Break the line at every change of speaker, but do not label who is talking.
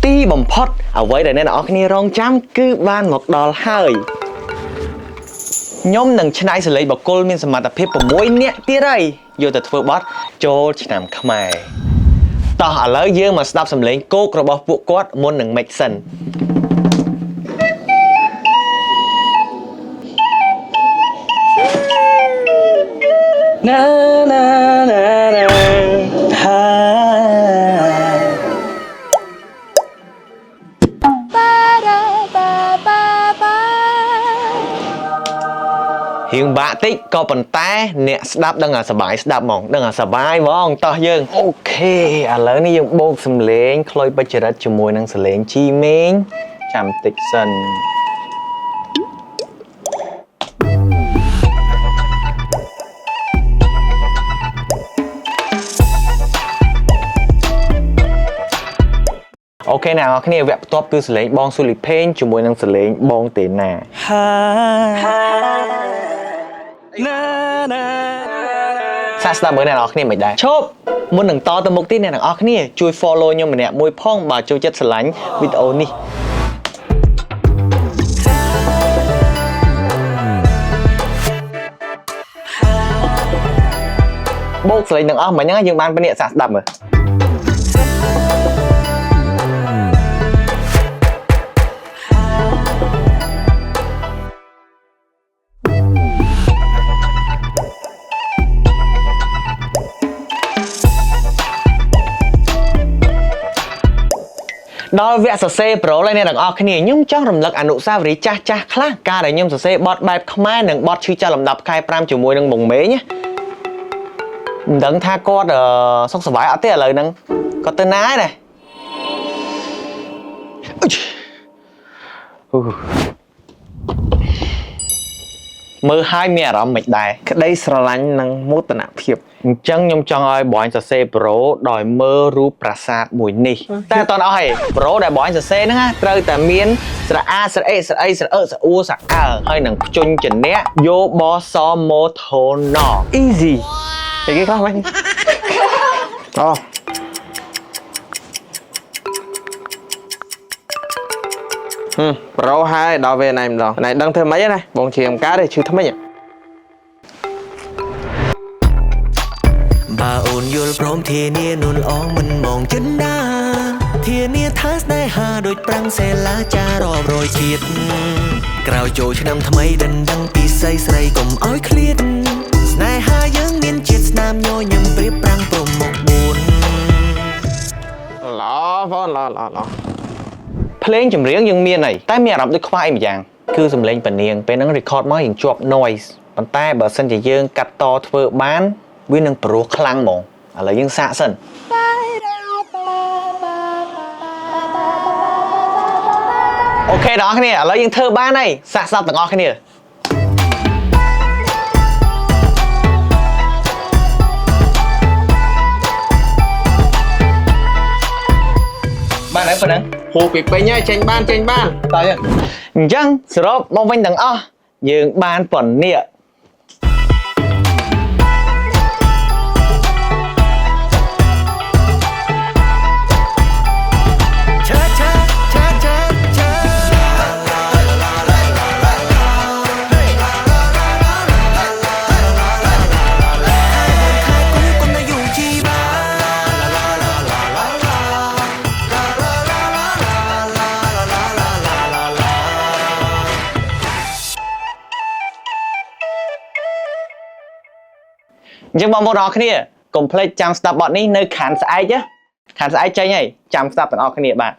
ទីបំផុតអ្វីដែលអ្នកនរគ្នារងចាំគឺបានមកដល់ហើយខ្ញុំនឹងឆ្នៃសលេងបកគលមានសមត្ថភាព6នាក់ទៀតហើយយកទៅធ្វើបទចូលឆ្នាំខ្មែរតោះឥឡូវយើងមកស្ដាប់សំឡេងគោករបស់ពួកគាត់មុននឹង make sense na na na na ha ba da ba ba ba រៀងបាក់តិចក៏ប៉ុន្តែអ្នកស្ដាប់ដឹងអាសបាយស្ដាប់ហ្មងដឹងអាសបាយហ្មងតោះយើងអូខេឥឡូវនេះយើងបូកសំឡេងខ្លុយបច្ចរិតជាមួយនឹងសំឡេងជីមេងចាំតិចសិនអូខេអ្នកនរគ្នាវគ្គបន្ទាប់គឺសលេងបងស៊ូលីផេងជាមួយនឹងសលេងបងតេណាសាស្ដាប់មើលអ្នកនរគ្នាមិនដែរឈប់មុននឹងតទៅមុខទៀតអ្នកនរគ្នាជួយ follow ខ្ញុំម្នាក់មួយផងបើចូលចិត្តស្រឡាញ់វីដេអូនេះបូកសលេងទាំងអស់មិញហ្នឹងយើងបានពអ្នកសាស្ដាប់មើលដល់វគ្គសរសេរប្រូហើយអ្នកទាំងអស់គ្នាខ្ញុំចង់រំលឹកអនុស្សាវរីយ៍ចាស់ខ្លះការដែលខ្ញុំសរសេរបទបែបខ្មែរនិងបទឈឺចាស់លំដាប់ខែ5ជាមួយនឹងបងមេងមិនដឹងថាគាត់សុខសប្បាយអត់ទេឥឡូវហ្នឹងគាត់ទៅណាហើយណាមើលហើយមានអារម្មណ៍មិនដែរក្តីស្រឡាញ់និងមោទនភាពអញ្ចឹងខ្ញុំចង់ឲ្យបងសរសេរប្រូដោយមើលរូបប្រាសាទមួយនេះតែអត់អស់ទេប្រូដែលបងសរសេរហ្នឹងត្រូវតែមានស្រអាស្រអេស្រអីស្រអឺស្រអួស្រអើហើយនឹងខ្ជុញចនៈយោបសម៉ូថូណ easy តែគេខ្លះវិញអូប្រូហើយដល់ពេលណៃម្ដងណៃដឹងធ្វើម៉េចណាបងច្រៀងការទេឈឺថ្មិញបើអូនយល់ព្រមធានានួនអងមិនមងចិនដាធានាថាស្នេហាដូចប្រាំងសេឡាចារាប់រយជាតិក្រោយចូលឆ្នាំថ្មីដណ្ដឹងពីស្រីស្រីកុំឲ្យឃ្លាតស្នេហាយើងមានជាតិស្នាមញញឹមព្រៀបប្រាំងព្រមមក4ឡបងឡភ្លេងចម្រៀងយើងមានហើយតែមានអារម្មណ៍ដូចខ្វះអីម្យ៉ាងគឺសំឡេងពនាងពេលហ្នឹង record មកយើងជាប់ noise ប៉ុន្តែបើសិនជាយើងកាត់តធ្វើបានវានឹងព្រោះខ្លាំងហ្មងឥឡូវយើងសាកសិនអូខេបងប្អូនគ្នាឥឡូវយើងធ្វើបានហើយសាកស្ដាប់ទាំងអស់គ្នាបានហើយប៉ុណ្ណឹងហូរពីពេញហើយចេញបានតើអញ្ចឹងសរុបមកវិញទាំងអស់យើងបានប៉ុណ្នេះអញ្ចឹងបងប្អូនទាំងអស់គ្នាកុំភ្លេចចាំស្ដាប់បទនេះនៅខាងស្អែកខាងស្អែកចេញហើយចាំស្ដាប់ទាំងអស់គ្នាបាទ